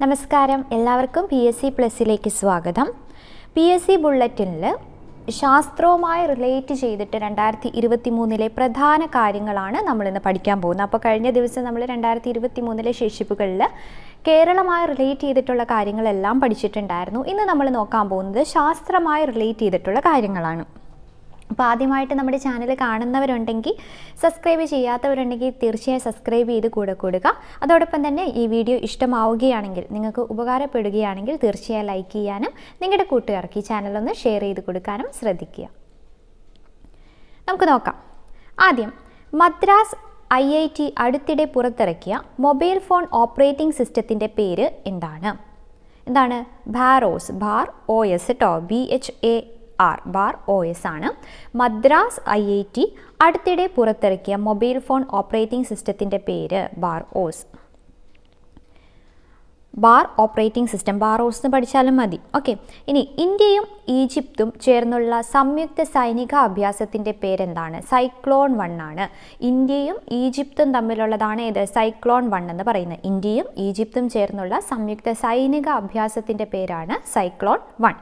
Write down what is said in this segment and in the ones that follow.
നമസ്കാരം, എല്ലാവർക്കും PSC പ്ലസിലേക്ക് സ്വാഗതം. PSC ബുള്ളറ്റിനിൽ ശാസ്ത്രവുമായി റിലേറ്റ് ചെയ്തിട്ട് 2023 പ്രധാന കാര്യങ്ങളാണ് നമ്മളിന്ന് പഠിക്കാൻ പോകുന്നത്. അപ്പോൾ കഴിഞ്ഞ ദിവസം നമ്മൾ 2023 ശേഷിപ്പുകളിൽ കേരളമായി റിലേറ്റ് ചെയ്തിട്ടുള്ള കാര്യങ്ങളെല്ലാം പഠിച്ചിട്ടുണ്ടായിരുന്നു. ഇന്ന് നമ്മൾ നോക്കാൻ പോകുന്നത് ശാസ്ത്രമായി റിലേറ്റ് ചെയ്തിട്ടുള്ള കാര്യങ്ങളാണ്. അപ്പോൾ ആദ്യമായിട്ട് നമ്മുടെ ചാനൽ കാണുന്നവരുണ്ടെങ്കിൽ, സബ്സ്ക്രൈബ് ചെയ്യാത്തവരുണ്ടെങ്കിൽ തീർച്ചയായും സബ്സ്ക്രൈബ് ചെയ്ത് കൂടെ കൂടുക. അതോടൊപ്പം തന്നെ ഈ വീഡിയോ ഇഷ്ടമാവുകയാണെങ്കിൽ, നിങ്ങൾക്ക് ഉപകാരപ്പെടുകയാണെങ്കിൽ തീർച്ചയായും ലൈക്ക് ചെയ്യാനും നിങ്ങളുടെ കൂട്ടുകാർക്ക് ഈ ചാനലൊന്ന് ഷെയർ ചെയ്ത് കൊടുക്കാനും ശ്രദ്ധിക്കുക. നമുക്ക് നോക്കാം. ആദ്യം, മദ്രാസ് IIT അടുത്തിടെ പുറത്തിറക്കിയ മൊബൈൽ ഫോൺ ഓപ്പറേറ്റിംഗ് സിസ്റ്റത്തിൻ്റെ പേര് എന്താണ്? ബാറോസ്, OS കേട്ടോ, BHAR ആണ്. മദ്രാസ് IIT അടുത്തിടെ പുറത്തിറക്കിയ മൊബൈൽ ഫോൺ ഓപ്പറേറ്റിംഗ് സിസ്റ്റത്തിൻ്റെ പേര് ബാറോസ്. ഓപ്പറേറ്റിംഗ് സിസ്റ്റം ബാറോസ് എന്ന് പഠിച്ചാലും മതി. ഓക്കെ, ഇനി ഇന്ത്യയും ഈജിപ്തും ചേർന്നുള്ള സംയുക്ത സൈനിക അഭ്യാസത്തിൻ്റെ പേരെന്താണ്? സൈക്ലോൺ 1 ആണ്. ഇന്ത്യയും ഈജിപ്തും തമ്മിലുള്ളതാണ് ഇത് സൈക്ലോൺ 1 എന്ന് പറയുന്നത്. ഇന്ത്യയും ഈജിപ്തും ചേർന്നുള്ള സംയുക്ത സൈനിക അഭ്യാസത്തിൻ്റെ പേരാണ് സൈക്ലോൺ 1.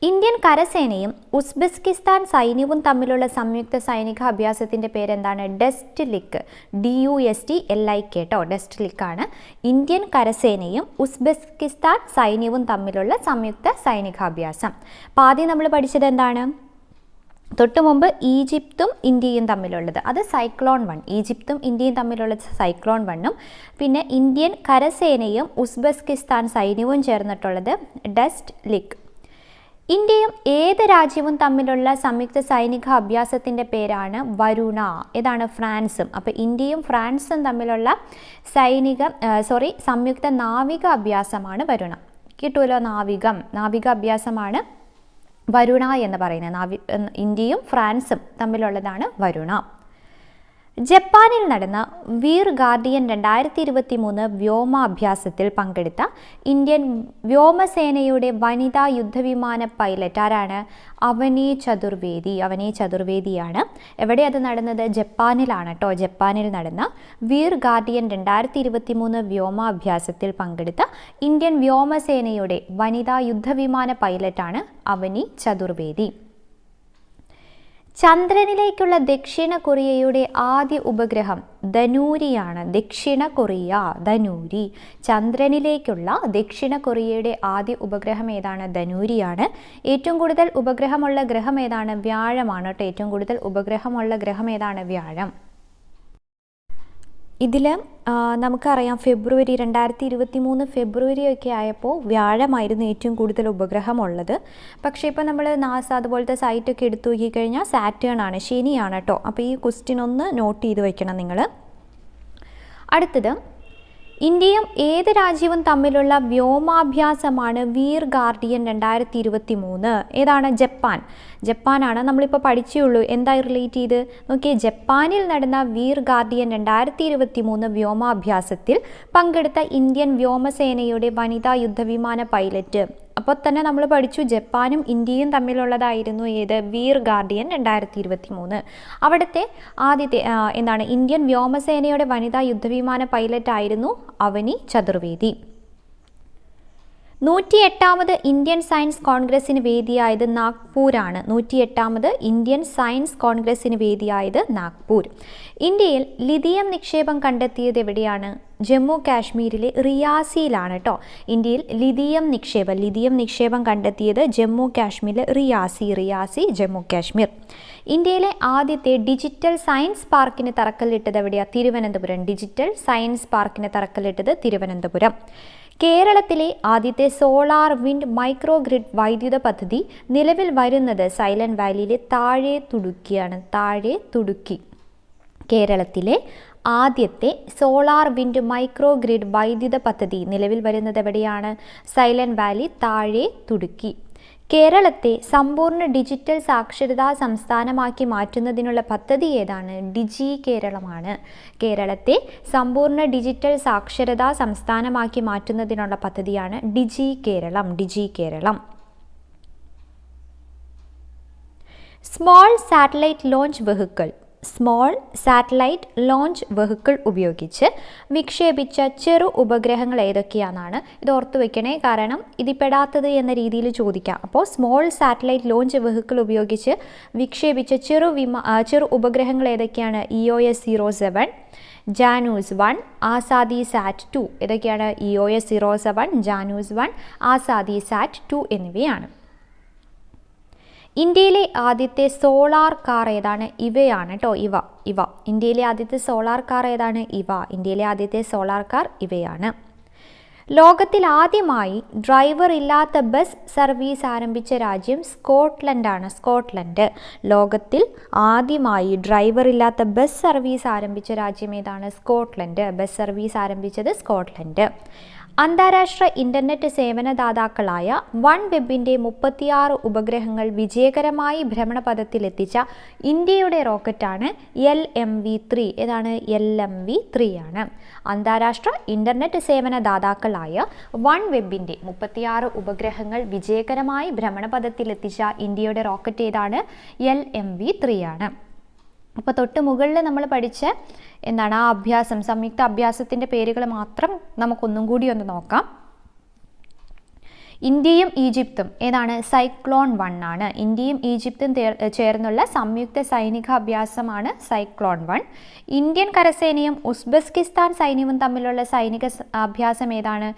ഇന്ത്യൻ കരസേനയും ഉസ്ബെക്കിസ്ഥാൻ സൈന്യവും തമ്മിലുള്ള സംയുക്ത സൈനിക അഭ്യാസത്തിൻ്റെ പേരെന്താണ്? ഡെസ്റ്റ്ലിക്, DUSTLIK കേട്ടോ, ഡെസ്റ്റ്ലിക് ആണ്. ഇന്ത്യൻ കരസേനയും ഉസ്ബെക്കിസ്ഥാൻ സൈന്യവും തമ്മിലുള്ള സംയുക്ത സൈനികാഭ്യാസം. അപ്പോൾ ആദ്യം നമ്മൾ പഠിച്ചത് എന്താണ്? തൊട്ടു മുമ്പ് ഈജിപ്തും ഇന്ത്യയും തമ്മിലുള്ളത്, അത് സൈക്ലോൺ 1. ഈജിപ്തും ഇന്ത്യയും തമ്മിലുള്ള സൈക്ലോൺ 1ഉം പിന്നെ ഇന്ത്യൻ കരസേനയും ഉസ്ബെക്കിസ്ഥാൻ സൈന്യവും ചേർന്നിട്ടുള്ളത് ഡെസ്റ്റ്ലിക്. ഇന്ത്യയും ഏത് രാജ്യവും തമ്മിലുള്ള സംയുക്ത സൈനിക അഭ്യാസത്തിൻ്റെ പേരാണ് വരുണ. ഏതാണ്? ഫ്രാൻസും. അപ്പോൾ ഇന്ത്യയും ഫ്രാൻസും തമ്മിലുള്ള സംയുക്ത നാവിക അഭ്യാസമാണ് വരുണ. കിട്ടുമല്ലോ, നാവിക അഭ്യാസമാണ് വരുണ എന്ന് പറയുന്നത്. ഇന്ത്യയും ഫ്രാൻസും തമ്മിലുള്ളതാണ് വരുണ. ജപ്പാനിൽ നടന്ന വീർ ഗാർഡിയൻ 2023 വ്യോമാഭ്യാസത്തിൽ പങ്കെടുത്ത ഇന്ത്യൻ വ്യോമസേനയുടെ വനിതാ യുദ്ധവിമാന പൈലറ്റ് ആരാണ്? അവനി ചതുർവേദിയാണ്. എവിടെ അത് നടന്നത്? ജപ്പാനിലാണ് കേട്ടോ. ജപ്പാനിൽ നടന്ന വീർ ഗാർഡിയൻ 2023 വ്യോമാഭ്യാസത്തിൽ പങ്കെടുത്ത ഇന്ത്യൻ വ്യോമസേനയുടെ വനിതാ യുദ്ധവിമാന പൈലറ്റാണ് അവനി ചതുർവേദി. ചന്ദ്രനിലേക്കുള്ള ദക്ഷിണ കൊറിയയുടെ ആദ്യ ഉപഗ്രഹം ധനൂരിയാണ്. ധനൂരി. ചന്ദ്രനിലേക്കുള്ള ദക്ഷിണ കൊറിയയുടെ ആദ്യ ഉപഗ്രഹം ഏതാണ്? ധനൂരിയാണ്. ഏറ്റവും കൂടുതൽ ഉപഗ്രഹമുള്ള ഗ്രഹം ഏതാണ്? വ്യാഴമാണ് കേട്ടോ. ഏറ്റവും കൂടുതൽ ഉപഗ്രഹമുള്ള ഗ്രഹം ഏതാണ്? വ്യാഴം. ഇതിൽ നമുക്കറിയാം, 2023 ഫെബ്രുവരി ഒക്കെ ആയപ്പോൾ വ്യാഴമായിരുന്നു ഏറ്റവും കൂടുതൽ ഉപഗ്രഹമുള്ളത്. പക്ഷേ ഇപ്പോൾ നമ്മൾ നാസ അതുപോലത്തെ സൈറ്റൊക്കെ എടുത്തു നോക്കിക്കഴിഞ്ഞാൽ സാറ്റേൺ ആണ്, ശനിയാണ് കേട്ടോ. അപ്പോൾ ഈ ക്വസ്റ്റ്യൻ ഒന്ന് നോട്ട് ചെയ്ത് വെക്കണം നിങ്ങൾ. അടുത്തത്, ഇന്ത്യയും ഏത് രാജ്യവും തമ്മിലുള്ള വ്യോമാഭ്യാസമാണ് വീർ ഗാർഡിയൻ 2023? ഏതാണ്? ജപ്പാനാണ്. നമ്മളിപ്പോൾ പഠിച്ചേ ഉള്ളൂ. എന്തായി റിലേറ്റ് ചെയ്ത് നോക്കിയേ, ജപ്പാനിൽ നടന്ന വീർ ഗാർഡിയൻ 2023 വ്യോമാഭ്യാസത്തിൽ പങ്കെടുത്ത ഇന്ത്യൻ വ്യോമസേനയുടെ വനിതാ യുദ്ധവിമാന പൈലറ്റ്. അപ്പോൾ തന്നെ നമ്മൾ പഠിച്ചു, ജപ്പാനും ഇന്ത്യയും തമ്മിലുള്ളതായിരുന്നു ഏത്? വീർ ഗാർഡിയൻ 2023. അവിടുത്തെ ആദ്യത്തെ ഇന്ത്യൻ വ്യോമസേനയുടെ വനിതാ യുദ്ധവിമാന പൈലറ്റ് ആയിരുന്നു അവനി ചതുർവേദി. 108ാമത് ഇന്ത്യൻ സയൻസ് കോൺഗ്രസിന് വേദിയായത് നാഗ്പൂരാണ്. 108ാമത് ഇന്ത്യൻ സയൻസ് കോൺഗ്രസിന് വേദിയായത് നാഗ്പൂർ. ഇന്ത്യയിൽ ലിഥിയം നിക്ഷേപം കണ്ടെത്തിയത് എവിടെയാണ്? ജമ്മു കാശ്മീരിലെ റിയാസിയിലാണ് കേട്ടോ. ഇന്ത്യയിൽ ലിഥിയം നിക്ഷേപം കണ്ടെത്തിയത് ജമ്മു കാശ്മീരിലെ റിയാസി, ജമ്മു കാശ്മീർ. ഇന്ത്യയിലെ ആദ്യത്തെ ഡിജിറ്റൽ സയൻസ് പാർക്കിന് തറക്കല്ലിട്ടത് എവിടെയാണ്? തിരുവനന്തപുരം. ഡിജിറ്റൽ സയൻസ് പാർക്കിന് തറക്കല്ലിട്ടത് തിരുവനന്തപുരം. കേരളത്തിലെ ആദ്യത്തെ സോളാർ വിൻഡ് മൈക്രോ ഗ്രിഡ് വൈദ്യുത പദ്ധതി നിലവിൽ വരുന്നത് സൈലന്റ് വാലിയിലെ താഴെത്തുടുക്കി. കേരളത്തിലെ ആദ്യത്തെ സോളാർ വിൻഡ് മൈക്രോ ഗ്രിഡ് വൈദ്യുത പദ്ധതി നിലവിൽ വരുന്നത് എവിടെയാണ്? സൈലന്റ് വാലി താഴെത്തുടുക്കി. കേരളത്തെ സമ്പൂർണ്ണ ഡിജിറ്റൽ സാക്ഷരതാ സംസ്ഥാനമാക്കി മാറ്റുന്നതിനുള്ള പദ്ധതി ഏതാണ്? ഡിജി കേരളമാണ്. കേരളത്തെ സമ്പൂർണ്ണ ഡിജിറ്റൽ സാക്ഷരതാ സംസ്ഥാനമാക്കി മാറ്റുന്നതിനുള്ള പദ്ധതിയാണ് Digi Keralam. Small satellite launch vehicle small satellite launch vehicle ഉപയോഗിച്ച് വിക്ഷേപിച്ച ചെറു ഉപഗ്രഹങ്ങൾ ഏതൊക്കെയാണെന്നാണ്. ഇത് ഓർത്തു വെക്കണേ, കാരണം ഇതിൽപ്പെടാത്തത് എന്ന രീതിയിൽ ചോദിക്കാം. അപ്പോൾ സ്മോൾ സാറ്റലൈറ്റ് ലോഞ്ച് വെഹിക്കിൾ ഉപയോഗിച്ച് വിക്ഷേപിച്ച ചെറു ഉപഗ്രഹങ്ങൾ ഏതൊക്കെയാണ്? EOS 07, ജാനൂസ് 1, ആസാദി സാറ്റ് 2. ഇതൊക്കെയാണ് EOS 07, ജാനൂസ് 1, ആസാദി സാറ്റ് 2 എന്നിവയാണ്. ഇന്ത്യയിലെ ആദ്യത്തെ സോളാർ കാർ ഏതാണ്? ഇവയാണ് കേട്ടോ, ഇവ. ഇന്ത്യയിലെ ആദ്യത്തെ സോളാർ കാർ ഏതാണ്? ഇന്ത്യയിലെ ആദ്യത്തെ സോളാർ കാർ ഇവയാണ്. ലോകത്തിൽ ആദ്യമായി ഡ്രൈവർ ഇല്ലാത്ത ബസ് സർവീസ് ആരംഭിച്ച രാജ്യം സ്കോട്ട്ലൻഡ്. ലോകത്തിൽ ആദ്യമായി ഡ്രൈവർ ഇല്ലാത്ത ബസ് സർവീസ് ആരംഭിച്ച രാജ്യം ഏതാണ്? സ്കോട്ട്ലൻഡ്. ബസ് സർവീസ് ആരംഭിച്ചത് സ്കോട്ട്ലൻഡ്. അന്താരാഷ്ട്ര ഇൻ്റർനെറ്റ് സേവനദാതാക്കളായ OneWebന്റെ 36 ഉപഗ്രഹങ്ങൾ വിജയകരമായി ഭ്രമണപഥത്തിലെത്തിച്ച ഇന്ത്യയുടെ റോക്കറ്റാണ് LMV-3. ഏതാണ്? LMV-3 ആണ്. അന്താരാഷ്ട്ര ഇൻ്റർനെറ്റ് സേവനദാതാക്കളായ OneWebന്റെ 36 ഉപഗ്രഹങ്ങൾ വിജയകരമായി ഭ്രമണപഥത്തിലെത്തിച്ച ഇന്ത്യയുടെ റോക്കറ്റ് ഏതാണ്? LMV-3 ആണ്. അപ്പോൾ തൊട്ട് മുകളിൽ നമ്മൾ പഠിച്ച എന്താണ് ആ അഭ്യാസം, സംയുക്ത അഭ്യാസത്തിൻ്റെ പേരുകൾ മാത്രം നമുക്കൊന്നും കൂടി ഒന്ന് നോക്കാം. ഇന്ത്യയും ഈജിപ്തും ഏതാണ്? സൈക്ലോൺ 1 ആണ്. ഇന്ത്യയും ഈജിപ്തും ചേർന്നുള്ള സംയുക്ത സൈനിക അഭ്യാസമാണ് സൈക്ലോൺ 1. ഇന്ത്യൻ കരസേനയും ഉസ്ബെക്കിസ്ഥാൻ സൈന്യവും തമ്മിലുള്ള സൈനിക അഭ്യാസം ഏതാണ്?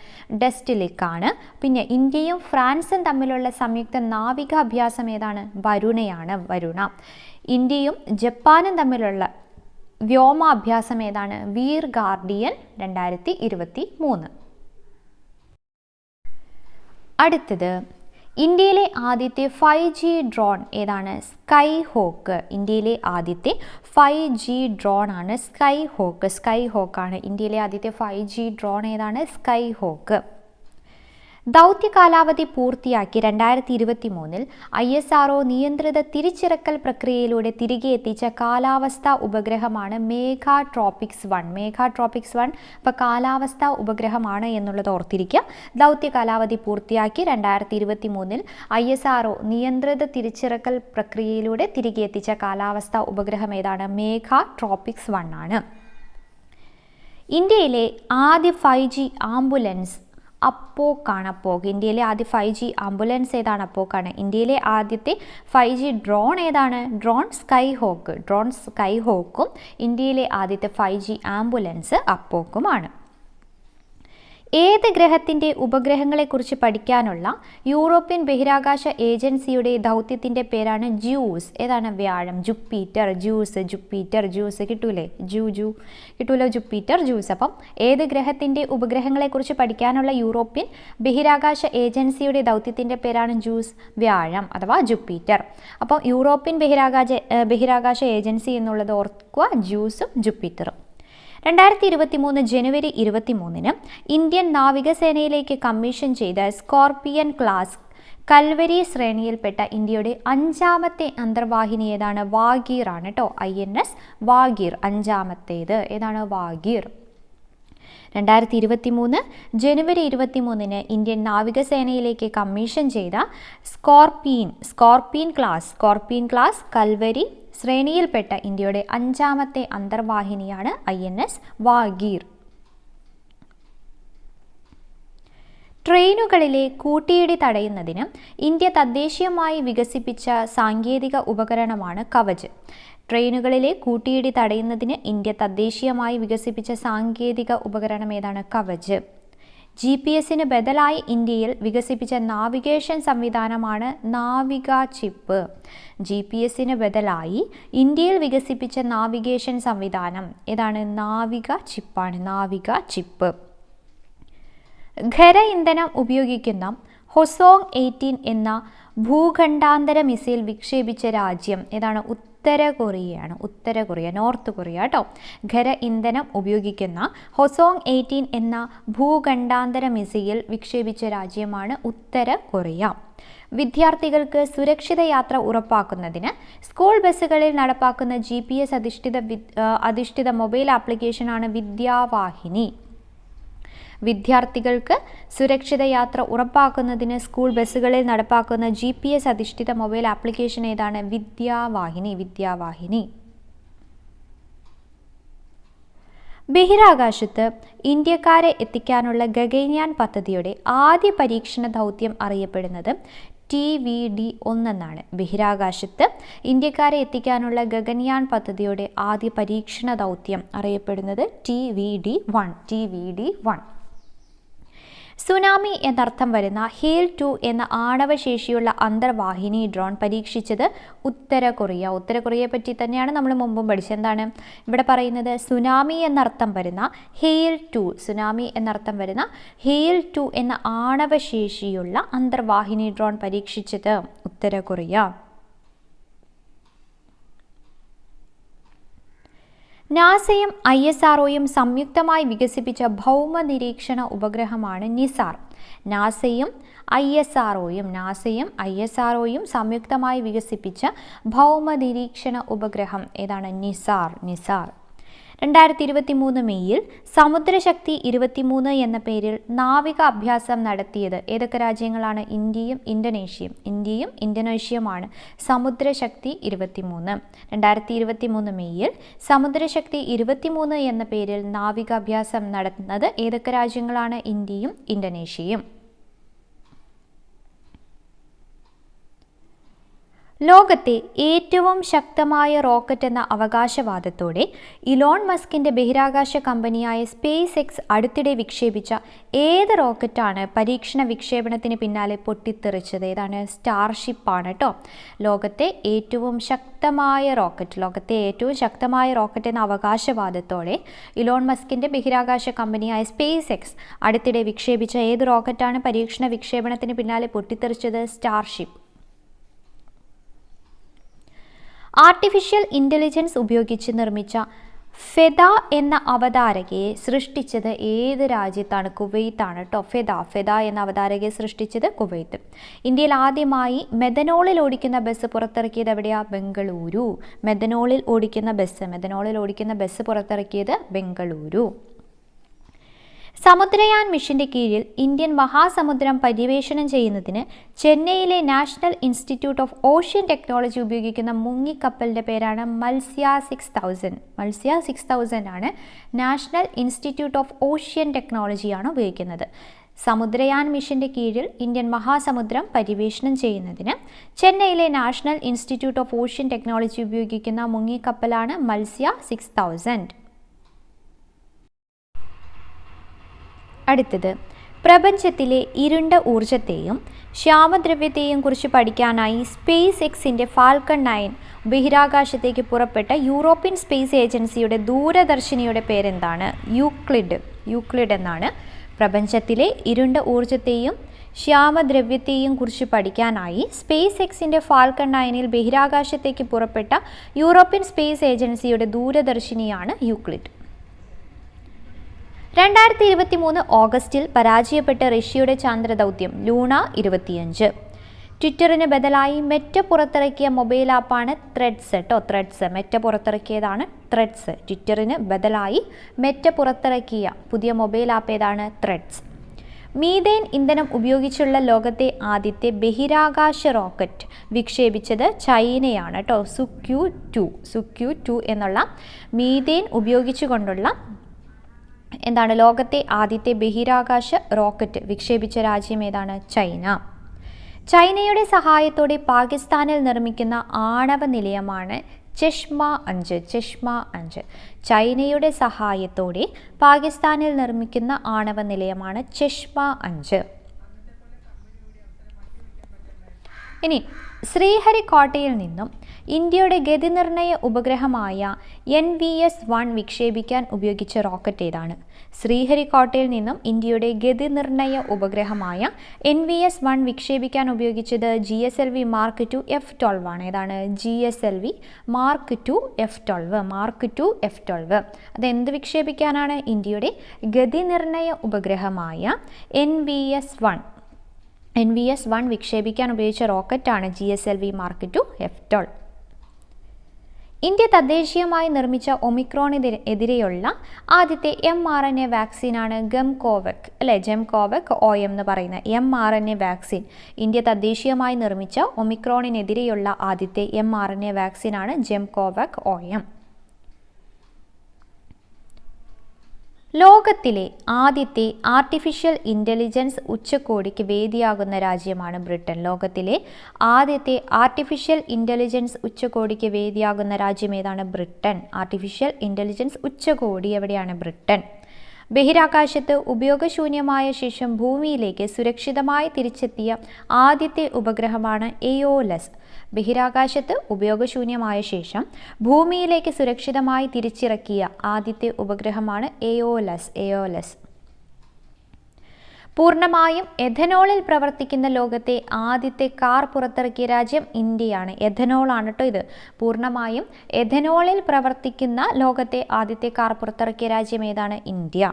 ഡെസ്റ്റിലിക് ആണ്. പിന്നെ ഇന്ത്യയും ഫ്രാൻസും തമ്മിലുള്ള സംയുക്ത നാവിക അഭ്യാസം ഏതാണ്? വരുണ. ഇന്ത്യയും ജപ്പാനും തമ്മിലുള്ള വ്യോമാഭ്യാസം ഏതാണ്? വീർ ഗാർഡിയൻ 2023. അടുത്തത് ഇന്ത്യയിലെ ആദ്യത്തെ 5G ഡ്രോൺ ഏതാണ്? Sky hawk. ഇന്ത്യയിലെ ആദ്യത്തെ 5G ഡ്രോൺ ആണ് സ്കൈ ഹോക്കാണ് ഇന്ത്യയിലെ ആദ്യത്തെ 5G ഡ്രോൺ ഏതാണ്? Sky Hawk. ദൗത്യ കാലാവധി പൂർത്തിയാക്കി 2023 ISRO നിയന്ത്രിത തിരിച്ചിറക്കൽ പ്രക്രിയയിലൂടെ തിരികെ എത്തിച്ച കാലാവസ്ഥാ ഉപഗ്രഹമാണ് മേഘാട്രോപിക്സ് 1. ഇപ്പോൾ കാലാവസ്ഥാ ഉപഗ്രഹമാണ് എന്നുള്ളത് ഓർത്തിരിക്കുക. ദൗത്യ കാലാവധി പൂർത്തിയാക്കി 2023 ISRO നിയന്ത്രിത തിരിച്ചിറക്കൽ പ്രക്രിയയിലൂടെ തിരികെ എത്തിച്ച കാലാവസ്ഥാ ഉപഗ്രഹം ഏതാണ്? മേഘാട്രോപിക്സ് 1 ആണ്. ഇന്ത്യയിലെ ആദ്യ 5G ആംബുലൻസ് അപ്പോക്കാണ്. ഇന്ത്യയിലെ ആദ്യ 5G ആംബുലൻസ് ഏതാണ്? അപ്പോക്കാണ്. ഇന്ത്യയിലെ ആദ്യത്തെ 5G ഡ്രോൺ ഏതാണ്? ഡ്രോൺ സ്കൈ ഹോക്കും ഇന്ത്യയിലെ ആദ്യത്തെ 5G ആംബുലൻസ് അപ്പോക്കുമാണ്. ഏത് ഗ്രഹത്തിൻ്റെ ഉപഗ്രഹങ്ങളെക്കുറിച്ച് പഠിക്കാനുള്ള യൂറോപ്യൻ ബഹിരാകാശ ഏജൻസിയുടെ ദൗത്യത്തിൻ്റെ പേരാണ് JUICE. ഏതാണ്? വ്യാഴം. ജുപ്പിറ്റർ. JUICE കിട്ടൂലേ? കിട്ടൂലോ ജുപ്പിറ്റർ, JUICE. അപ്പം ഏത് ഗ്രഹത്തിൻ്റെ ഉപഗ്രഹങ്ങളെക്കുറിച്ച് പഠിക്കാനുള്ള യൂറോപ്യൻ ബഹിരാകാശ ഏജൻസിയുടെ ദൗത്യത്തിൻ്റെ പേരാണ് JUICE, വ്യാഴം അഥവാ ജുപ്പിറ്റർ. അപ്പോൾ യൂറോപ്യൻ ബഹിരാകാശ ഏജൻസി എന്നുള്ളത് ഓർക്കുക, JUICEും ജുപ്പിറ്ററും. 2023 ജനുവരി 23 ഇന്ത്യൻ നാവികസേനയിലേക്ക് കമ്മീഷൻ ചെയ്ത സ്കോർപിയൻ ക്ലാസ് കൽവരി ശ്രേണിയിൽപ്പെട്ട ഇന്ത്യയുടെ 5ാമത്തെ അന്തർവാഹിനി ഏതാണ്? വാഗീർ ആണ് കേട്ടോ. INS വാഗീർ 5ാമത്തേത് ഏതാണ്? വാഗീർ. 2023 ജനുവരി 23 ഇന്ത്യൻ നാവികസേനയിലേക്ക് കമ്മീഷൻ ചെയ്ത സ്കോർപിയൻ ക്ലാസ് കൽവരി ശ്രേണിയിൽപ്പെട്ട ഇന്ത്യയുടെ 5ാമത്തെ അന്തർവാഹിനിയാണ് INS വാഗീർ. ട്രെയിനുകളിലെ കൂട്ടിയിടി തടയുന്നതിന് ഇന്ത്യ തദ്ദേശീയമായി വികസിപ്പിച്ച സാങ്കേതിക ഉപകരണമാണ് കവച്. ട്രെയിനുകളിലെ കൂട്ടിയിടി തടയുന്നതിന് ഇന്ത്യ തദ്ദേശീയമായി വികസിപ്പിച്ച സാങ്കേതിക ഉപകരണം ഏതാണ്? കവച്. GPS-ന് ബദലായി ഇന്ത്യയിൽ വികസിപ്പിച്ച നാവിഗേഷൻ സംവിധാനമാണ് നാവിക ചിപ്പ്. GPS-ന് ബദലായി ഇന്ത്യയിൽ വികസിപ്പിച്ച നാവിഗേഷൻ സംവിധാനം ഏതാണ്? നാവിക ചിപ്പ്. ഖര ഇന്ധനം ഉപയോഗിക്കുന്ന ഹൊസോങ് 18 എന്ന ഭൂഖണ്ഡാന്തര മിസൈൽ വിക്ഷേപിച്ച രാജ്യം ഏതാണ്? ഉത്തര കൊറിയ, നോർത്ത് കൊറിയ കേട്ടോ. ഖര ഇന്ധനം ഉപയോഗിക്കുന്ന ഹൊസോങ് 18 എന്ന ഭൂഖണ്ഡാന്തര മിസൈൽ വിക്ഷേപിച്ച രാജ്യമാണ് ഉത്തര കൊറിയ. വിദ്യാർത്ഥികൾക്ക് സുരക്ഷിത യാത്ര ഉറപ്പാക്കുന്നതിന് സ്കൂൾ ബസ്സുകളിൽ നടപ്പാക്കുന്ന GPS അധിഷ്ഠിത മൊബൈൽ ആപ്ലിക്കേഷനാണ് വിദ്യാവാഹിനി. വിദ്യാർത്ഥികൾക്ക് സുരക്ഷിത യാത്ര ഉറപ്പാക്കുന്നതിന് സ്കൂൾ ബസ്സുകളിൽ നടപ്പാക്കുന്ന GPS അധിഷ്ഠിത മൊബൈൽ ആപ്ലിക്കേഷൻ ഏതാണ്? വിദ്യാവാഹിനി. ബഹിരാകാശത്ത് ഇന്ത്യക്കാരെ എത്തിക്കാനുള്ള ഗഗൻയാൻ പദ്ധതിയുടെ ആദ്യ പരീക്ഷണ ദൗത്യം അറിയപ്പെടുന്നത് TVD-1 എന്നാണ്. ബഹിരാകാശത്ത് ഇന്ത്യക്കാരെ എത്തിക്കാനുള്ള ഗഗൻയാൻ പദ്ധതിയുടെ ആദ്യ പരീക്ഷണ ദൗത്യം അറിയപ്പെടുന്നത് TVD-1. സുനാമി എന്നർത്ഥം വരുന്ന ഹേൽ 2 എന്ന ആണവശേഷിയുള്ള അന്തർവാഹിനി ഡ്രോൺ പരീക്ഷിച്ചത് ഉത്തര കൊറിയയെ പറ്റി തന്നെയാണ് നമ്മൾ മുമ്പും പഠിച്ചത്. എന്താണ് ഇവിടെ പറയുന്നത്? സുനാമി എന്നർത്ഥം വരുന്ന ഹേൽ 2 എന്ന ആണവശേഷിയുള്ള അന്തർവാഹിനി ഡ്രോൺ പരീക്ഷിച്ചത് ഉത്തര കൊറിയ. നാസയും ISROയും സംയുക്തമായി വികസിപ്പിച്ച ഭൗമ നിരീക്ഷണ ഉപഗ്രഹമാണ് നിസാർ. നാസയും ISROയും സംയുക്തമായി വികസിപ്പിച്ച ഭൗമ നിരീക്ഷണ ഉപഗ്രഹം ഏതാണ്? നിസാർ. 2023 മെയ്യിൽ സമുദ്രശക്തി 23 എന്ന പേരിൽ നാവിക അഭ്യാസം നടത്തിയത് ഏതൊക്കെ രാജ്യങ്ങളാണ്? ഇന്ത്യയും ഇന്തോനേഷ്യയുമാണ് സമുദ്രശക്തി 23. 2023 മെയ്യിൽ സമുദ്രശക്തി 23 എന്ന പേരിൽ നാവികാഭ്യാസം നടത്തുന്നത് ഏതൊക്കെ രാജ്യങ്ങളാണ്? ഇന്ത്യയും ഇന്തോനേഷ്യയും. ലോകത്തെ ഏറ്റവും ശക്തമായ റോക്കറ്റ് എന്ന അവകാശവാദത്തോടെ ഇലോൺ മസ്കിന്റെ ബഹിരാകാശ കമ്പനിയായ സ്പേസ് എക്സ് അടുത്തിടെ വിക്ഷേപിച്ച ഏത് റോക്കറ്റാണ് പരീക്ഷണ വിക്ഷേപണത്തിന് പിന്നാലെ പൊട്ടിത്തെറിച്ചത്? ഏതാണ്? സ്റ്റാർഷിപ്പ് ആണ് കേട്ടോ. ലോകത്തെ ഏറ്റവും ശക്തമായ റോക്കറ്റ് എന്ന അവകാശവാദത്തോടെ ഇലോൺ മസ്കിന്റെ ബഹിരാകാശ കമ്പനിയായ സ്പേസ് എക്സ് അടുത്തിടെ വിക്ഷേപിച്ച ഏത് റോക്കറ്റാണ് പരീക്ഷണ വിക്ഷേപണത്തിന് പിന്നാലെ പൊട്ടിത്തെറിച്ചത്? സ്റ്റാർഷിപ്പ്. ആർട്ടിഫിഷ്യൽ ഇൻ്റലിജൻസ് ഉപയോഗിച്ച് നിർമ്മിച്ച ഫെദ എന്ന അവതാരകയെ സൃഷ്ടിച്ചത് ഏത് രാജ്യത്താണ്? കുവൈത്താണ് കേട്ടോ. ഫെദ എന്ന അവതാരകയെ സൃഷ്ടിച്ചത് കുവൈത്ത്. ഇന്ത്യയിൽ ആദ്യമായി മെഥനോളിൽ ഓടിക്കുന്ന ബസ് പുറത്തിറക്കിയത് എവിടെയാ? ബംഗളൂരു. മെഥനോളിൽ ഓടിക്കുന്ന ബസ് പുറത്തിറക്കിയത് ബംഗളൂരു. സമുദ്രയാൻ മിഷന്റെ കീഴിൽ ഇന്ത്യൻ മഹാസമുദ്രം പര്യവേഷണം ചെയ്യുന്നതിന് ചെന്നൈയിലെ national institute of ocean technology ഉപയോഗിക്കുന്ന മുങ്ങിക്കപ്പലിൻ്റെ പേരാണ് മത്സ്യ 6000 ആണ്. നാഷണൽ ഇൻസ്റ്റിറ്റ്യൂട്ട് ഓഫ് ഓഷ്യൻ ടെക്നോളജിയാണ് ഉപയോഗിക്കുന്നത്. സമുദ്രയാൻ മിഷന്റെ കീഴിൽ ഇന്ത്യൻ മഹാസമുദ്രം പര്യവേഷണം ചെയ്യുന്നതിന് ചെന്നൈയിലെ national institute of ocean technology ഉപയോഗിക്കുന്ന മുങ്ങിക്കപ്പലാണ് മത്സ്യ 6000. അടുത്തത്, പ്രപഞ്ചത്തിലെ ഇരുണ്ട ഊർജത്തെയും ശ്യാമദ്രവ്യത്തെയും കുറിച്ച് പഠിക്കാനായി സ്പേസ് എക്സിൻ്റെ ഫാൽക്കൺ 9 ബഹിരാകാശത്തേക്ക് പുറപ്പെട്ട യൂറോപ്യൻ സ്പേസ് ഏജൻസിയുടെ ദൂരദർശിനിയുടെ പേരെന്താണ്? യൂക്ലിഡ് എന്നാണ്. പ്രപഞ്ചത്തിലെ ഇരുണ്ട ഊർജത്തെയും ശ്യാമദ്രവ്യത്തെയും കുറിച്ച് പഠിക്കാനായി സ്പേസ് എക്സിൻ്റെ ഫാൽക്കൺ 9 ബഹിരാകാശത്തേക്ക് പുറപ്പെട്ട യൂറോപ്യൻ സ്പേസ് ഏജൻസിയുടെ ദൂരദർശിനിയാണ് യൂക്ലിഡ്. 2023 ഓഗസ്റ്റിൽ പരാജയപ്പെട്ട റഷ്യയുടെ ചാന്ദ്രദൗത്യം ലൂണ 25. ട്വിറ്ററിന് ബദലായി മെറ്റ പുറത്തിറക്കിയ മൊബൈൽ ആപ്പാണ് ത്രെഡ്സ്. മെറ്റ പുറത്തിറക്കിയതാണ് ത്രെഡ്സ്. ട്വിറ്ററിന് ബദലായി മെറ്റ പുറത്തിറക്കിയ പുതിയ മൊബൈൽ ആപ്പ് ഏതാണ്? ത്രെഡ്സ്. മീഥേൻ ഇന്ധനം ഉപയോഗിച്ചുള്ള ലോകത്തെ ആദ്യത്തെ ബഹിരാകാശ റോക്കറ്റ് വിക്ഷേപിച്ചത് ചൈനയാണ് കേട്ടോ. സുക്യു 2 എന്നുള്ള മീഥേൻ ഉപയോഗിച്ചുകൊണ്ടുള്ള ലോകത്തെ ആദ്യത്തെ ബഹിരാകാശ റോക്കറ്റ് വിക്ഷേപിച്ച രാജ്യം ഏതാണ്? ചൈന. ചൈനയുടെ സഹായത്തോടെ പാകിസ്ഥാനിൽ നിർമ്മിക്കുന്ന ആണവ നിലയമാണ് ചെഷ്മ 5. ചൈനയുടെ സഹായത്തോടെ പാകിസ്ഥാനിൽ നിർമ്മിക്കുന്ന ആണവ നിലയമാണ് ചെഷ്മ 5. ഇനി ശ്രീഹരിക്കോട്ടയിൽ നിന്നും ഇന്ത്യയുടെ ഗതിനിർണയ ഉപഗ്രഹമായ NVS-1 വിക്ഷേപിക്കാൻ ഉപയോഗിച്ച റോക്കറ്റ് ഏതാണ്? ശ്രീഹരിക്കോട്ടയിൽ നിന്നും ഇന്ത്യയുടെ ഗതിനിർണയ ഉപഗ്രഹമായ NVS-1 വിക്ഷേപിക്കാൻ ഉപയോഗിച്ചത് GSLV Mark II F-12 ആണ്. ഏതാണ്? GSLV Mark II F-12. അതെന്ത് വിക്ഷേപിക്കാനാണ്? ഇന്ത്യയുടെ ഗതിനിർണയ ഉപഗ്രഹമായ NVS-1 വിക്ഷേപിക്കാൻ ഉപയോഗിച്ച റോക്കറ്റാണ് GSLV Mark II F-12. India തദ്ദേശീയമായി നിർമ്മിച്ച ഒമിക്രോണിനെതിരെയുള്ള ആദ്യത്തെ mRNA വാക്സിനാണ് ജെംകോവക് OM എന്ന് പറയുന്ന mRNA വാക്സിൻ. ഇന്ത്യ തദ്ദേശീയമായി നിർമ്മിച്ച ഒമിക്രോണിനെതിരെയുള്ള ആദ്യത്തെ mRNA വാക്സിനാണ് ജെംകോവക് OM. ലോകത്തിലെ ആദ്യത്തെ ആർട്ടിഫിഷ്യൽ ഇൻ്റലിജൻസ് ഉച്ചകോടിക്ക് വേദിയാകുന്ന രാജ്യമാണ് ബ്രിട്ടൻ. ലോകത്തിലെ ആദ്യത്തെ ആർട്ടിഫിഷ്യൽ ഇൻ്റലിജൻസ് ഉച്ചകോടിക്ക് വേദിയാകുന്ന രാജ്യം ഏതാണ്? ബ്രിട്ടൻ. ആർട്ടിഫിഷ്യൽ ഇൻ്റലിജൻസ് ഉച്ചകോടി എവിടെയാണ്? ബ്രിട്ടൻ. ബഹിരാകാശത്ത് ഉപയോഗശൂന്യമായ ശേഷം ഭൂമിയിലേക്ക് സുരക്ഷിതമായി തിരിച്ചെത്തിയ ആദ്യത്തെ ഉപഗ്രഹമാണ് എയോലസ്. ബഹിരാകാശത്ത് ഉപയോഗശൂന്യമായ ശേഷം ഭൂമിയിലേക്ക് സുരക്ഷിതമായി തിരിച്ചിറക്കിയ ആദ്യത്തെ ഉപഗ്രഹമാണ് എയോലസ്. പൂർണ്ണമായും എഥനോളിൽ പ്രവർത്തിക്കുന്ന ലോകത്തെ ആദ്യത്തെ കാർ പുറത്തിറക്കിയ രാജ്യം ഇന്ത്യയാണ്. എഥനോളാണ് കേട്ടോ ഇത്. പൂർണ്ണമായും എഥനോളിൽ പ്രവർത്തിക്കുന്ന ലോകത്തെ ആദ്യത്തെ കാർ പുറത്തിറക്കിയ രാജ്യം ഏതാണ്? ഇന്ത്യ.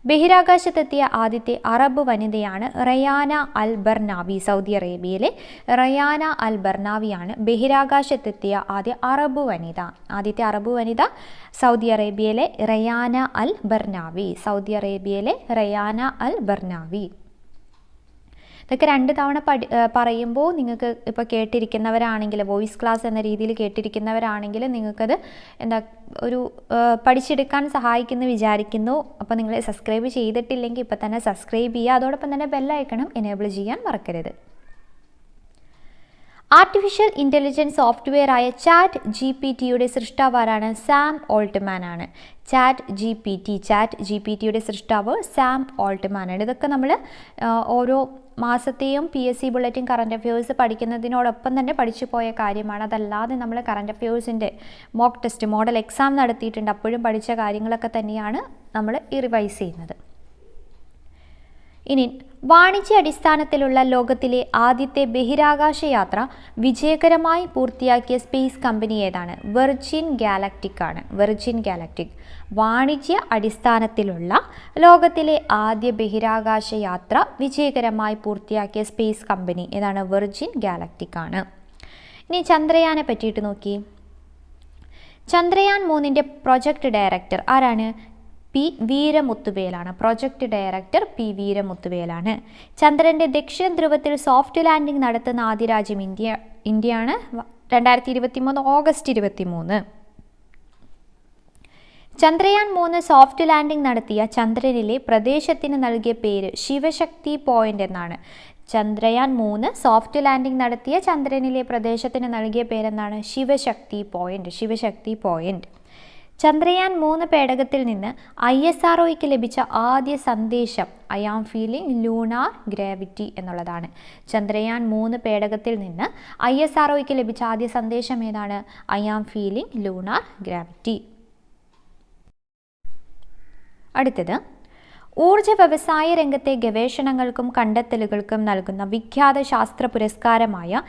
ബഹിരാകാശത്തെത്തിയ ആദ്യത്തെ അറബ് വനിതയാണ് റയാന അൽ ബർനാവി. സൗദി അറേബ്യയിലെ റയാന അൽ ബർനാവിയാണ് ബഹിരാകാശത്തെത്തിയ ആദ്യത്തെ അറബ് വനിത സൗദി അറേബ്യയിലെ റയാന അൽ ബർനാവി. ഇതൊക്കെ 2 തവണ പറയുമ്പോൾ നിങ്ങൾക്ക് ഇപ്പോൾ കേട്ടിരിക്കുന്നവരാണെങ്കിൽ, വോയിസ് ക്ലാസ് എന്ന രീതിയിൽ കേട്ടിരിക്കുന്നവരാണെങ്കിൽ നിങ്ങൾക്കത് പഠിച്ചെടുക്കാൻ സഹായിക്കുമെന്ന് വിചാരിക്കുന്നു. അപ്പോൾ നിങ്ങൾ സബ്സ്ക്രൈബ് ചെയ്തിട്ടില്ലെങ്കിൽ ഇപ്പോൾ തന്നെ സബ്സ്ക്രൈബ് ചെയ്യുക. അതോടൊപ്പം തന്നെ ബെല്ലൈക്കണം എനേബിൾ ചെയ്യാൻ മറക്കരുത്. ആർട്ടിഫിഷ്യൽ ഇൻ്റലിജൻസ് സോഫ്റ്റ്വെയർ ആയ ചാറ്റ് GPT-യുടെ സൃഷ്ടാവാരാണ്? സാം ഓൾട്ട്മാൻ ആണ്. ചാറ്റ് GPT-യുടെ സൃഷ്ടാവ് സാം ഓൾട്ട്മാൻ ആണ്. ഇതൊക്കെ നമ്മൾ ഓരോ മാസത്തെയും PSC ബുള്ളറ്റിൻ കറണ്ട് അഫയേഴ്സ് പഠിക്കുന്നതിനോടൊപ്പം തന്നെ പഠിച്ചു പോയ കാര്യമാണ്. അതല്ലാതെ നമ്മൾ കറണ്ട് അഫയേഴ്സിൻ്റെ മോക്ക് ടെസ്റ്റ്, മോഡൽ എക്സാം നടത്തിയിട്ടുണ്ട്. അപ്പോഴും പഠിച്ച കാര്യങ്ങളൊക്കെ തന്നെയാണ് നമ്മൾ റിവൈസ് ചെയ്യുന്നത്. ഇനി വാണിജ്യ അടിസ്ഥാനത്തിലുള്ള ലോകത്തിലെ ആദ്യത്തെ ബഹിരാകാശ യാത്ര വിജയകരമായി പൂർത്തിയാക്കിയ സ്പേസ് കമ്പനി ഏതാണ്? Virgin Galactic. വാണിജ്യ അടിസ്ഥാനത്തിലുള്ള ലോകത്തിലെ ആദ്യ ബഹിരാകാശ യാത്ര വിജയകരമായി പൂർത്തിയാക്കിയ സ്പേസ് കമ്പനി ഏതാണ്? വെർജിൻ ഗാലക്റ്റിക് ആണ്. ഇനി ചന്ദ്രയാനെ പറ്റിയിട്ട് നോക്കി. ചന്ദ്രയാൻ 3ൻ്റെ പ്രൊജക്ട് ഡയറക്ടർ ആരാണ്? പി വീരമുത്തുവേലാണ്. പ്രൊജക്ട് ഡയറക്ടർ പി വീരമുത്തുവേലാണ്. ചന്ദ്രൻ്റെ ദക്ഷിണ ധ്രുവത്തിൽ സോഫ്റ്റ് ലാൻഡിംഗ് നടത്തുന്ന ആദ്യ രാജ്യം ഇന്ത്യയാണ്. 2023 ഓഗസ്റ്റ് 23. ചന്ദ്രയാൻ 3 സോഫ്റ്റ് ലാൻഡിംഗ് നടത്തിയ ചന്ദ്രനിലെ പ്രദേശത്തിന് നൽകിയ പേര് ശിവശക്തി പോയിന്റ് എന്നാണ്. ചന്ദ്രയാൻ 3 സോഫ്റ്റ് ലാൻഡിംഗ് നടത്തിയ ചന്ദ്രനിലെ പ്രദേശത്തിന് നൽകിയ പേരെന്താണ്? ശിവശക്തി പോയിന്റ്. ചന്ദ്രയാൻ 3 പേടകത്തിൽ നിന്ന് ISROയ്ക്ക് ലഭിച്ച ആദ്യ സന്ദേശം I am feeling lunar gravity എന്നുള്ളതാണ്. ചന്ദ്രയാൻ 3 പേടകത്തിൽ നിന്ന് ISROയ്ക്ക് ലഭിച്ച ആദ്യ സന്ദേശം ഏതാണ്? I am feeling lunar gravity. അടുത്തത് ഊർജ വ്യവസായ രംഗത്തെ ഗവേഷണങ്ങൾക്കും കണ്ടെത്തലുകൾക്കും നൽകുന്ന വിഖ്യാത ശാസ്ത്ര പുരസ്കാരമായ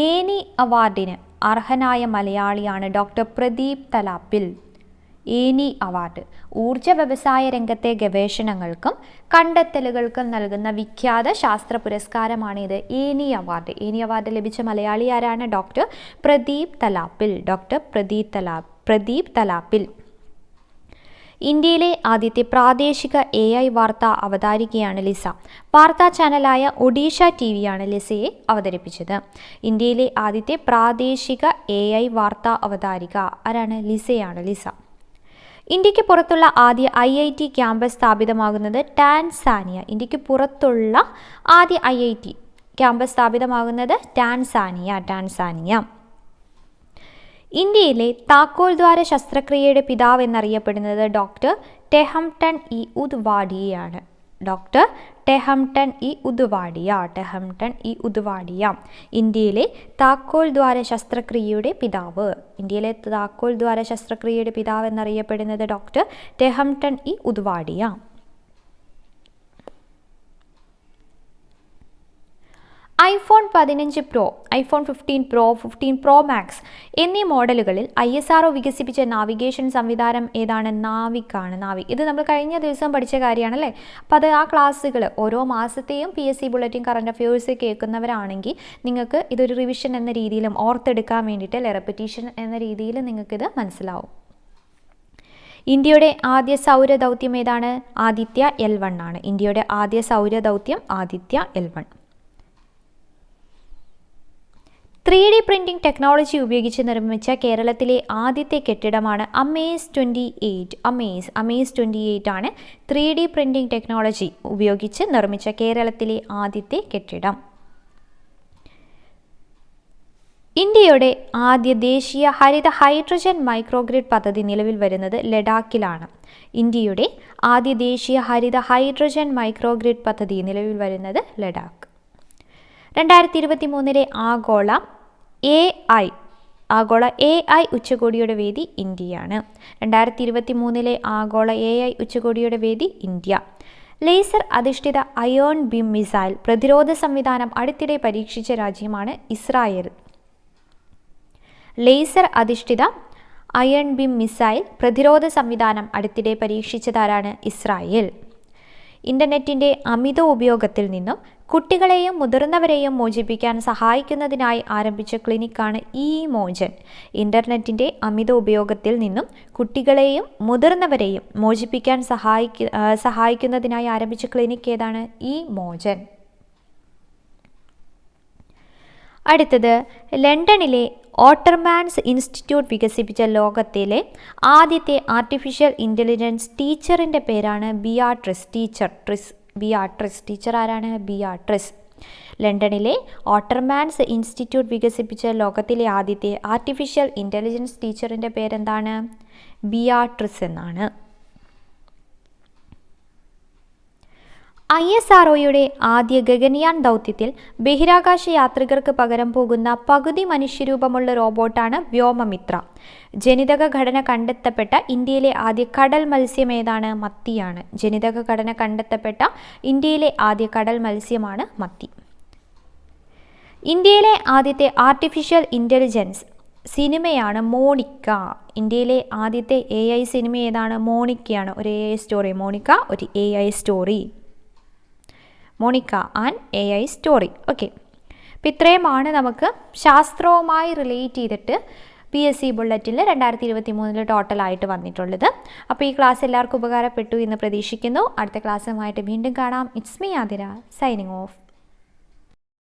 ഏനി അവാർഡിന് അർഹനായ മലയാളിയാണ് doctor Pradeep Thalappil. Any award ഊർജ വ്യവസായ രംഗത്തെ ഗവേഷണങ്ങൾക്കും കണ്ടെത്തലുകൾക്കും നൽകുന്ന വിഖ്യാത ശാസ്ത്ര പുരസ്കാരമാണിത്. ഏനി അവാർഡ് ലഭിച്ച മലയാളി ആരാണ്? ഡോക്ടർ പ്രദീപ് തലാപ്പിൽ. ഇന്ത്യയിലെ ആദ്യത്തെ പ്രാദേശിക AI വാർത്താ അവതാരികയാണ് ലിസ. വാർത്താ ചാനലായ ഒഡീഷ TV-യാണ് ലിസയെ അവതരിപ്പിച്ചത്. ഇന്ത്യയിലെ ആദ്യത്തെ പ്രാദേശിക AI വാർത്താ അവതാരിക ആരാണ്? ലിസ. ഇന്ത്യക്ക് പുറത്തുള്ള ആദ്യ IIT ക്യാമ്പസ് സ്ഥാപിതമാകുന്നത് ടാൻസാനിയ. ഇന്ത്യക്ക് പുറത്തുള്ള ആദ്യ IIT ക്യാമ്പസ് സ്ഥാപിതമാകുന്നത് ടാൻസാനിയ. ഇന്ത്യയിലെ താക്കോൽ ദ്വാര ശസ്ത്രക്രിയയുടെ പിതാവ് എന്നറിയപ്പെടുന്നത് ഡോക്ടർ ടെഹംടൺ ഇ ഉദ്വാഡിയയാണ്. ഇന്ത്യയിലെ താക്കോൽ ദ്വാര ശസ്ത്രക്രിയയുടെ പിതാവ് എന്നറിയപ്പെടുന്നത് doctor ടെഹംടൺ E Udvadia. iPhone 15 Pro, iPhone 15 Pro, 15 Pro Max എന്നീ മോഡലുകളിൽ ISRO വികസിപ്പിച്ച നാവിഗേഷൻ സംവിധാനം ഏതാണ്? നാവിക്. ഇത് നമ്മൾ കഴിഞ്ഞ ദിവസം പഠിച്ച കാര്യമാണല്ലേ. അപ്പോൾ അത് ആ ക്ലാസ്സുകൾ ഓരോ മാസത്തെയും PSC ബുള്ളറ്റിൻ കറണ്ട് അഫയേഴ്സ് കേൾക്കുന്നവരാണെങ്കിൽ നിങ്ങൾക്ക് ഇതൊരു റിവിഷൻ എന്ന രീതിയിലും ഓർത്തെടുക്കാൻ വേണ്ടിയിട്ട് റെപ്പറ്റീഷൻ എന്ന രീതിയിൽ നിങ്ങൾക്കിത് മനസ്സിലാവും. ഇന്ത്യയുടെ ആദ്യ സൗരദൗത്യം ഏതാണ്? ആദിത്യ L1 ആണ്. ഇന്ത്യയുടെ ആദ്യ സൗരദൗത്യം Aditya L1. 3D printing technology ഉപയോഗിച്ച് നിർമ്മിച്ച കേരളത്തിലെ ആദ്യത്തെ കെട്ടിടമാണ് അമേസ് 28. അമേസ് 28 ആണ് 3D പ്രിന്റിംഗ് ടെക്നോളജി ഉപയോഗിച്ച് നിർമ്മിച്ച കേരളത്തിലെ ആദ്യത്തെ കെട്ടിടം. ഇന്ത്യയുടെ ആദ്യ ദേശീയ ഹരിത ഹൈഡ്രജൻ മൈക്രോഗ്രിഡ് പദ്ധതി നിലവിൽ വരുന്നത് ലഡാക്കിലാണ്. ഇന്ത്യയുടെ ആദ്യ ദേശീയ ഹരിത ഹൈഡ്രജൻ മൈക്രോഗ്രിഡ് പദ്ധതി നിലവിൽ വരുന്നത് ലഡാക്ക്. 2023 ആഗോള AI ഉച്ചകോടിയുടെ വേദി ഇന്ത്യയാണ്. 2023 ആഗോള AI ഉച്ചകോടിയുടെ വേദി ഇന്ത്യ. ലേസർ അധിഷ്ഠിത അയോൺ ബീം മിസൈൽ പ്രതിരോധ സംവിധാനം അടുത്തിടെ പരീക്ഷിച്ച രാജ്യമാണ് ഇസ്രായേൽ. ലേസർ അധിഷ്ഠിത അയൺ ബീം മിസൈൽ പ്രതിരോധ സംവിധാനം അടുത്തിടെ പരീക്ഷിച്ചതാരാണ്? ഇസ്രായേൽ. ഇൻ്റർനെറ്റിൻ്റെ അമിത ഉപയോഗത്തിൽ നിന്നും കുട്ടികളെയും മുതിർന്നവരെയും മോചിപ്പിക്കാൻ സഹായിക്കുന്നതിനായി ആരംഭിച്ച ക്ലിനിക്കാണ് ഇ-മോചൻ. ഇൻ്റർനെറ്റിൻ്റെ അമിത ഉപയോഗത്തിൽ നിന്നും കുട്ടികളെയും മുതിർന്നവരെയും മോചിപ്പിക്കാൻ സഹായിക്കുന്നതിനായി ആരംഭിച്ച ക്ലിനിക്ക് ഏതാണ്? ഇ-മോചൻ. അടുത്തത് ലണ്ടനിലെ ഓട്ടർമാൻസ് ഇൻസ്റ്റിറ്റ്യൂട്ട് വികസിപ്പിച്ച ലോകത്തിലെ ആദ്യത്തെ ആർട്ടിഫിഷ്യൽ ഇൻ്റലിജൻസ് ടീച്ചറിൻ്റെ പേരാണ് ബിയാട്രിസ്. ടീച്ചർ ആരാണ്? ബിയാട്രിസ്. ലണ്ടനിലെ ഓട്ടർമാൻസ് ഇൻസ്റ്റിറ്റ്യൂട്ട് വികസിപ്പിച്ച ലോകത്തിലെ ആദ്യത്തെ ആർട്ടിഫിഷ്യൽ ഇൻ്റലിജൻസ് ടീച്ചറിൻ്റെ പേരെന്താണ്? ബിയാട്രിസ് എന്നാണ്. ISROയുടെ ആദ്യ ഗഗൻയാൻ ദൗത്യത്തിൽ ബഹിരാകാശ യാത്രികർക്ക് പകരം പോകുന്ന പകുതി മനുഷ്യരൂപമുള്ള റോബോട്ടാണ് വ്യോമമിത്ര. ജനിതക ഘടന കണ്ടെത്തപ്പെട്ട ഇന്ത്യയിലെ ആദ്യ കടൽ മത്സ്യം ഏതാണ്? മത്തിയാണ്. ജനിതക ഘടന കണ്ടെത്തപ്പെട്ട ഇന്ത്യയിലെ ആദ്യ കടൽ മത്സ്യമാണ് മത്തി. ഇന്ത്യയിലെ ആദ്യത്തെ ആർട്ടിഫിഷ്യൽ ഇൻ്റലിജൻസ് സിനിമയാണ് മോണിക്ക. ഇന്ത്യയിലെ ആദ്യത്തെ AI സിനിമ ഏതാണ്? മോണിക്കയാണ്. ഒരു AI സ്റ്റോറി. മോണിക്ക ഒരു AI story. Monica and AI story. Okay, അപ്പോൾ ഇത്രയുമാണ് നമുക്ക് ശാസ്ത്രവുമായി റിലേറ്റ് ചെയ്തിട്ട് PSC ബുള്ളറ്റിൽ 2023 ടോട്ടലായിട്ട് വന്നിട്ടുള്ളത്. അപ്പോൾ ഈ ക്ലാസ് എല്ലാവർക്കും ഉപകാരപ്പെട്ടു എന്ന് പ്രതീക്ഷിക്കുന്നു. അടുത്ത ക്ലാസ്സുമായിട്ട് വീണ്ടും കാണാം. It's me Athira, signing off.